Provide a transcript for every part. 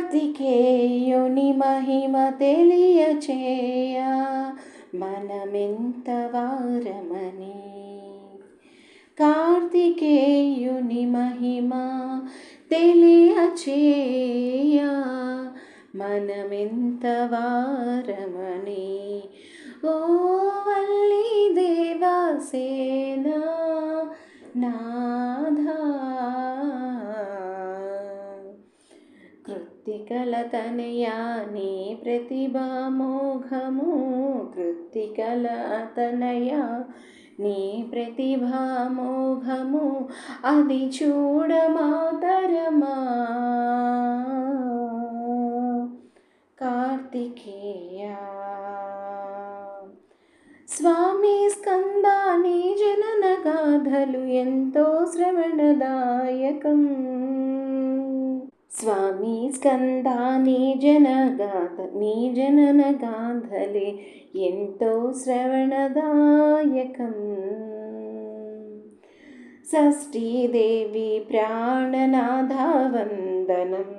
కార్తికేయుని మహిమ తెలియచేయ మనమెంత వారమని. కార్తికేయుని మహిమ తెలియచేయ మనమెంత వారమని. ఓ వల్లి దేవసేన నాథా, కృత్తికల తనయా నీ ప్రతిభామోఘము, కృత్తికల తనయా నీ ప్రతిభామోఘము, అది చూడమాతరమా. కార్తికేయ స్వామి స్కందాని జనన గాథలు ఎంతో శ్రవణదాయకం. స్వామి స్కందాని నీ జనన గాథలే ఎంతో శ్రవణదాయకం. షష్ఠీదేవి ప్రాణనాథ వందనం,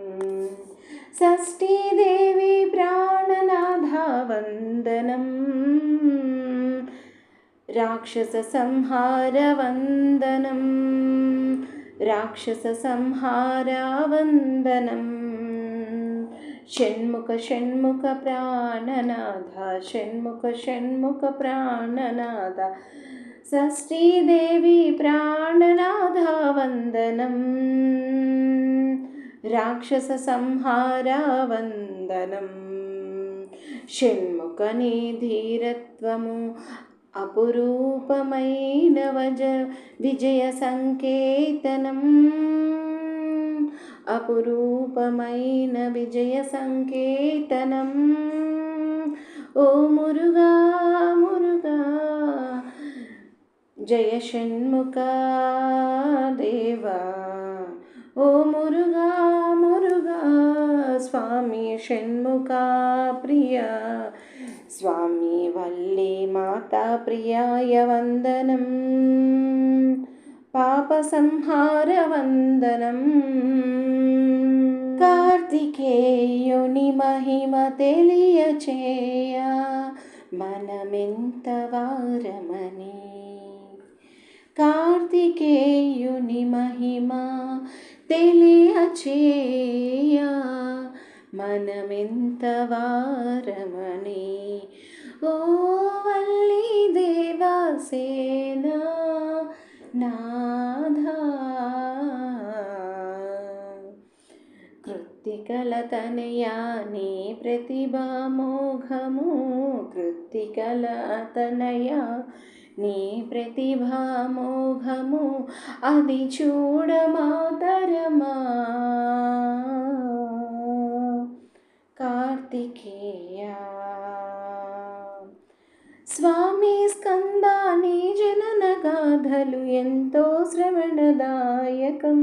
షష్ఠీదేవి ప్రాణనాథ వందనం, రాక్షస సంహార వందనం, రాక్షస సంహార వందనం. షణ్ముఖ షణ్ముఖ ప్రాణనాథ, షణ్ముఖ షణ్ముఖ ప్రాణనాథ, షష్ఠీదేవి ప్రాణనాథ వందనం, రాక్షస సంహార వందనం. షణ్ముఖ నీ ధీరత్వము అపురూపమైన విజయ సంకేతనం, అపురూపమైన విజయ సంకేతనం. ఓ మురుగా మురుగా జయ షణ్ముఖ దేవా, ఓ మురుగా మురుగా స్వామి షణ్ముఖ ప్రియ, స్వామి వల్లి మాతా ప్రియాయ వందనం, పాప సంహార వందనం. కార్తికేయుని మహిమ తెలియచేయ మనమెంత వారమని. కార్తికేయుని మహిమ తెలియచేయ మనమెంత వారమని. ఓ వల్లి దేవసేన నాథా, కృత్తికల తనయా నీ ప్రతిభామోఘము, కృత్తికల తనయా నీ ప్రతిభామోఘము, అది చూడమాతరమా. కార్తికేయ స్వామి స్కందాని జనన గాథలు ఎంతో శ్రవణదాయకం.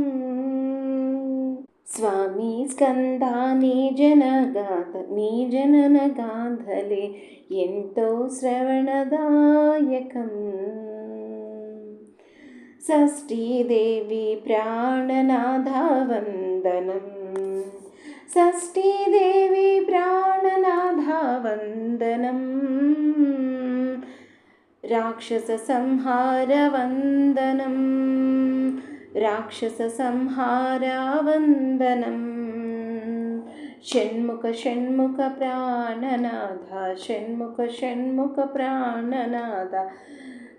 స్వామి స్కందాని జనన గాథలే ఎంతో శ్రవణదాయకం. షష్ఠీదేవి ప్రాణనాథ వందనం, షష్ఠీదేవి ప్రాణనాథ వందనం, రాక్షస సంహార వందనం, రాక్షస సంహార వందనం. షణ్ముఖ షణ్ముఖ ప్రాణనాథ, షణ్ముఖ షణ్ముఖ ప్రాణనాథ,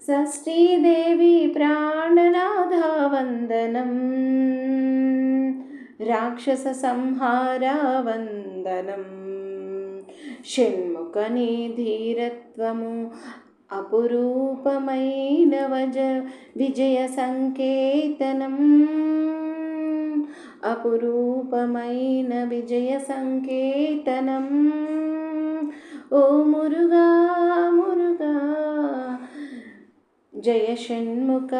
షష్ఠీదేవి ప్రాణనాథ వందనం, రాక్షస సంహార వందనం. షణ్ముఖ నీ ధీరత్వము అపురూపమైన విజయ సంకేతనం, అపురూపమైన విజయ సంకేతనం. ఓ మురుగా మురుగా జయ షణ్ముఖ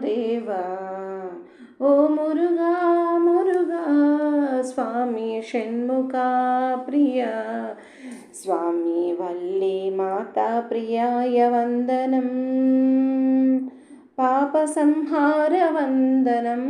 దేవా, ఓ మురుగా మురుగా స్వామి షణ్ముఖ ప్రియ, స్వామి వల్లి మాతా ప్రియాయ వందనం, పాప సంహార వందనం.